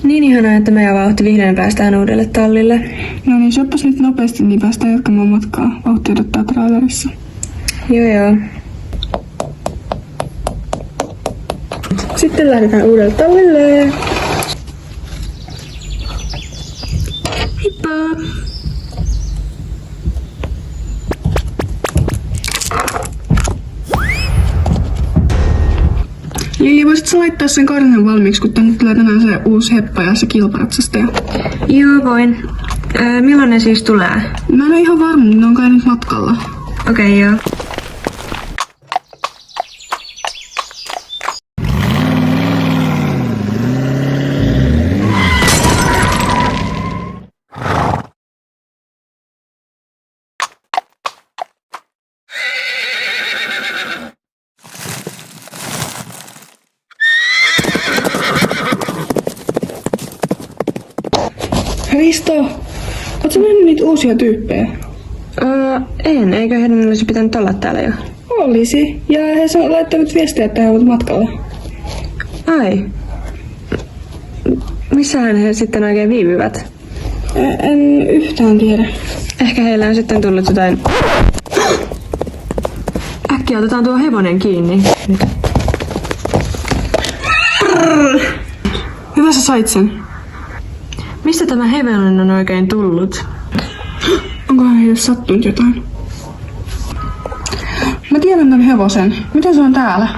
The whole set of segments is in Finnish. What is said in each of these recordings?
Niin ihanaa, että me ja Vauhti vihdoin päästään uudelle tallille. No niin, shoppas nyt nopeasti, niin päästään jatkamaan matkaa. Vauhti odottaa trailerissa. Joo. Sitten lähdetään uudelle tallille. Heippa! Lili, voisitko laittaa sen kartan valmiiksi, kun tänne tulee tänään se uusi heppa ja se kilparatsastaja? Joo, voin. Milloin ne siis tulee? Mä en ole ihan varma, ne on kai nyt matkalla. Okei, joo. Risto, ootko sä nähnyt niitä uusia tyyppejä? En, eikö heidän olisi pitänyt olla täällä jo? Olisi, ja he on laittanut viestiä, että he ovat matkalla. Ai. Missähän he sitten oikein viipyvät? En yhtään tiedä. Ehkä heillä on sitten tullut jotain... Äkkiä otetaan tuo hevonen kiinni. Nyt. Hyvä sä sait sen. Mistä tämä hevonen on oikein tullut? Onkohan heille sattunut jotain? Mä tiedän tän hevosen. Miten se on täällä?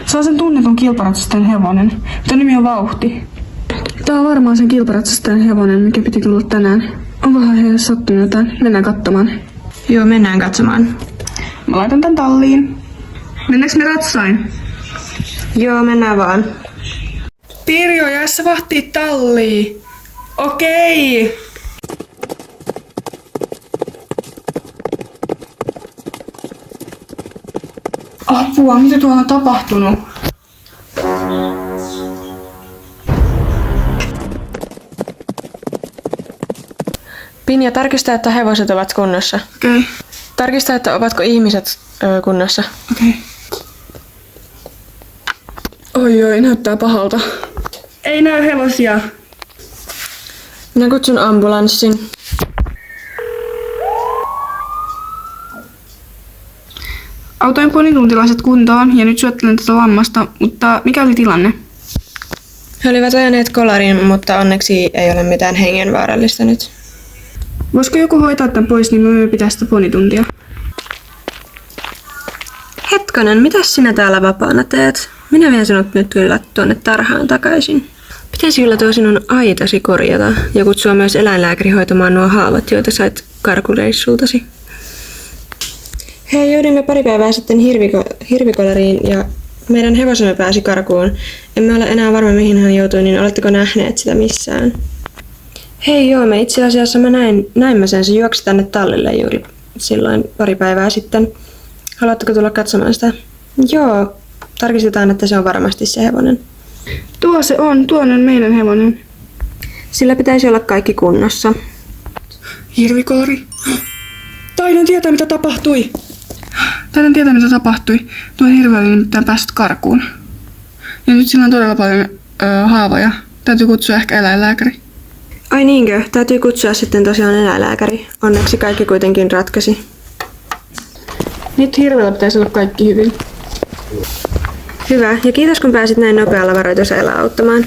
Se on sen tunnetun kilparatsastajan hevonen. Mitä nimi on Vauhti. Tää on varmaan sen kilparatsastajan hevonen, mikä piti tulla tänään. Onkohan heille sattunut jotain? Mennään katsomaan. Joo, mennään katsomaan. Mä laitan tän talliin. Mennäänkö me ratsain? Joo, mennään vaan. Pirjo, jää sä vahtii talliin. Okei. Apua, mitä tuolla on tapahtunut? Pinja, tarkista, että hevoset ovat kunnossa. Okei. Tarkista, että ovatko ihmiset kunnossa. Okei. Oi, näyttää pahalta. Ei näy hevosia. Minä kutsun ambulanssin. Autoin ponituntilaiset kuntoon ja nyt syöttelen tätä lammasta, mutta mikä oli tilanne? He olivat ajaneet kolariin, mutta onneksi ei ole mitään hengenvaarallista nyt. Voisiko joku hoitaa tämän pois, niin me pitää sitä ponituntia. Hetkonen, mitäs sinä täällä vapaana teet? Minä vien sinut nyt kyllä tuonne tarhaan takaisin. Pitäisi kyllä tuo sinun aitasi korjata ja kutsua myös eläinlääkäri hoitamaan nuo haavat, joita sait karkureissultasi. Hei, jouduimme pari päivää sitten hirvikolariin ja meidän hevosemme pääsi karkuun. Emme ole enää varma mihin hän joutui, niin oletteko nähneet sitä missään? Hei joo, me itse asiassa näimme sen, se juoksi tänne tallille juuri silloin pari päivää sitten. Haluatteko tulla katsomaan sitä? Joo, tarkistetaan, että se on varmasti se hevonen. Tuo se on, tuo on meidän hevonen. Sillä pitäisi olla kaikki kunnossa. Hirvikolari. Taidan tietää mitä tapahtui. Tuo hirvi oli nimittäin päässyt karkuun. Ja nyt sillä on todella paljon haavoja. Täytyy kutsua ehkä eläinlääkäri. Ai niinkö? Täytyy kutsua sitten tosiaan eläinlääkäri. Onneksi kaikki kuitenkin ratkesi. Nyt hirvellä pitäisi olla kaikki hyvin. Hyvä, ja kiitos kun pääsit näin nopealla varoitusajalla auttamaan.